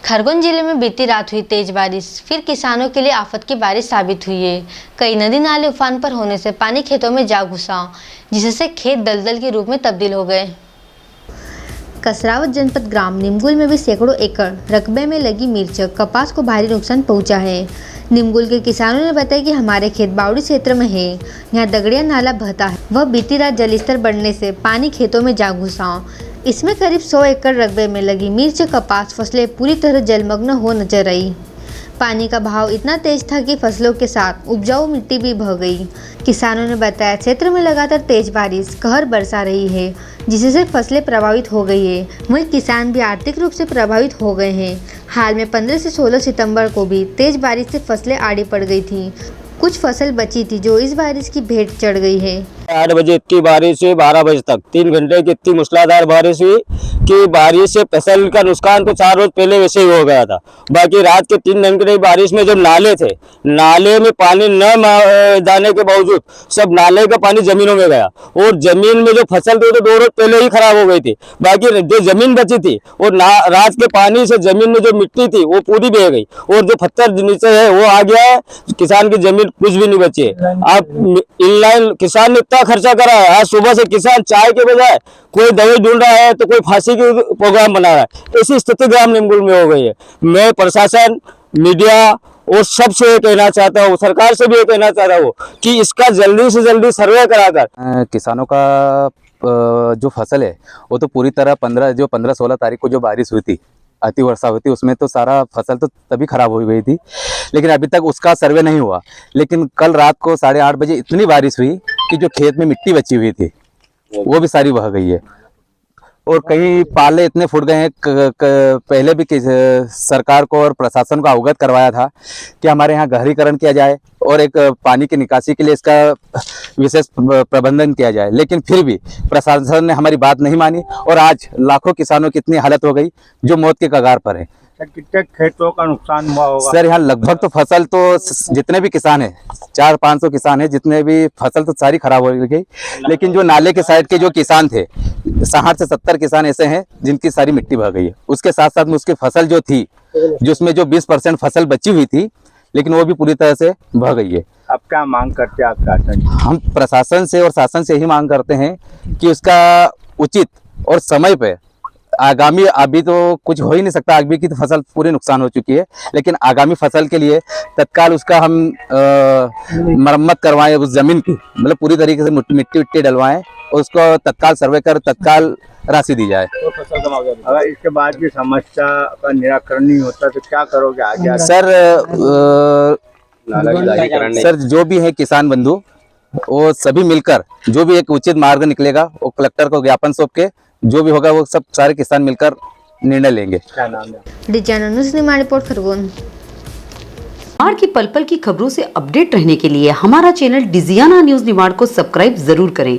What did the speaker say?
खरगोन जिले में बीती रात हुई तेज बारिश फिर किसानों के लिए आफत की बारिश साबित हुई है। कई नदी नाले उफान पर होने से पानी खेतों में जा घुसा, जिससे खेत दलदल के रूप में तब्दील हो गए। कसरावत जनपद ग्राम निमगुल में भी सैकड़ों एकड़ रकबे में लगी मिर्च कपास को भारी नुकसान पहुंचा है। निमगुल के किसानों ने बताया कि हमारे खेत बावड़ी क्षेत्र में है, यहाँ दगड़िया नाला बहता है। वह बीती रात जलस्तर बढ़ने से पानी खेतों में जा घुसा। इसमें करीब 100 एकड़ रकबे में लगी मिर्च कपास फसलें पूरी तरह जलमग्न हो नजर आई। पानी का बहाव इतना तेज था कि फसलों के साथ उपजाऊ मिट्टी भी बह गई। किसानों ने बताया क्षेत्र में लगातार तेज बारिश कहर बरसा रही है, जिससे फसलें प्रभावित हो गई है। वहीं किसान भी आर्थिक रूप से प्रभावित हो गए हैं। हाल में 15 से 16 सितंबर को भी तेज बारिश से फसलें आड़ी पड़ गई थी। कुछ फसल बची थी जो इस बारिश की भेंट चढ़ गई है। 8 बजे इतनी बारिश हुई, 12 बजे तक 3 घंटे की इतनी मूसलाधार बारिश हुई कि बारिश से फसल का नुकसान तो 4 रोज पहले वैसे ही हो गया था। बाकी रात के 3 घंटे की बारिश में जो नाले थे, नाले में पानी न जाने के बावजूद सब नाले का पानी जमीनों में गया और जमीन में जो फसल थी तो 2 रोज पहले ही खराब हो गई थी। बाकी जो जमीन बची थी और रात के पानी से जमीन में जो मिट्टी थी वो पूरी बह गई और जो पत्थर नीचे है वो आ गया है। किसान की जमीन कुछ भी नहीं बची है। आप इनलाइन किसान ने इतना खर्चा करा है। आज सुबह से किसान चाय के बजाय कोई दवाई ढूंढ रहा है तो कोई फांसी की प्रोग्राम बना रहा है। ऐसी स्थिति ग्राम निमगुल में हो गई है। मैं प्रशासन, मीडिया और सबसे ये कहना चाहता हूँ, सरकार से भी ये कहना चाहता हूँ कि इसका जल्दी से जल्दी सर्वे कराकर किसानों का जो फसल है वो तो पूरी तरह 15-16 तारीख को जो बारिश हुई थी, अति वर्षा हुई थी, उसमें तो सारा फसल तो तभी खराब हो गई थी, लेकिन अभी तक उसका सर्वे नहीं हुआ। लेकिन कल रात को 8:30 बजे इतनी बारिश हुई कि जो खेत में मिट्टी बची हुई थी वो भी सारी बह गई है और कई पाले इतने फूट गए हैं। पहले भी सरकार को और प्रशासन को अवगत करवाया था कि हमारे यहाँ गहरीकरण किया जाए और एक पानी की निकासी के लिए इसका विशेष प्रबंधन किया जाए, लेकिन फिर भी प्रशासन ने हमारी बात नहीं मानी और आज लाखों किसानों की इतनी हालत हो गई जो मौत के कगार पर है। कितने खेतों का नुकसान हुआ होगा? सर यहाँ लगभग तो फसल तो जितने भी किसान हैं, 400-500 किसान हैं, जितने भी फसल तो सारी खराब हो गई। लेकिन जो नाले के साइड के जो किसान थे, 60 से 70 किसान ऐसे हैं जिनकी सारी मिट्टी बह गई है। उसके साथ साथ में उसकी फसल जो थी, जिसमें जो 20% फसल बची हुई थी, लेकिन वो भी पूरी तरह से बह गई है। अब क्या मांग करते हैं आप शासन? हम प्रशासन से और शासन से ही मांग करते हैं कि उसका उचित और समय पे आगामी, अभी तो कुछ हो ही नहीं सकता, अभी की तो फसल पूरी नुकसान हो चुकी है, लेकिन आगामी फसल के लिए तत्काल उसका हम मरम्मत करवाएं उस जमीन की, मतलब पूरी तरीके से मिट्टी डलवाएं और उसको तत्काल सर्वे कर तत्काल राशि दी जाए। तो फसल का मुआवजा। अगर इसके बाद भी समस्या का निराकरण नहीं होता तो क्या करोगे आगे? सर जो भी है किसान बंधु, वो सभी मिलकर जो भी एक उचित मार्ग निकलेगा वो कलेक्टर को ज्ञापन सौंप के जो भी होगा वो सब सारे किसान मिलकर निर्णय लेंगे। क्या नाम है? डिजाना न्यूज़ रिपोर्ट खरगोन। निमाड़ की पल पल की खबरों से अपडेट रहने के लिए हमारा चैनल डिजियाना न्यूज़ निमाड़ को सब्सक्राइब जरूर करें।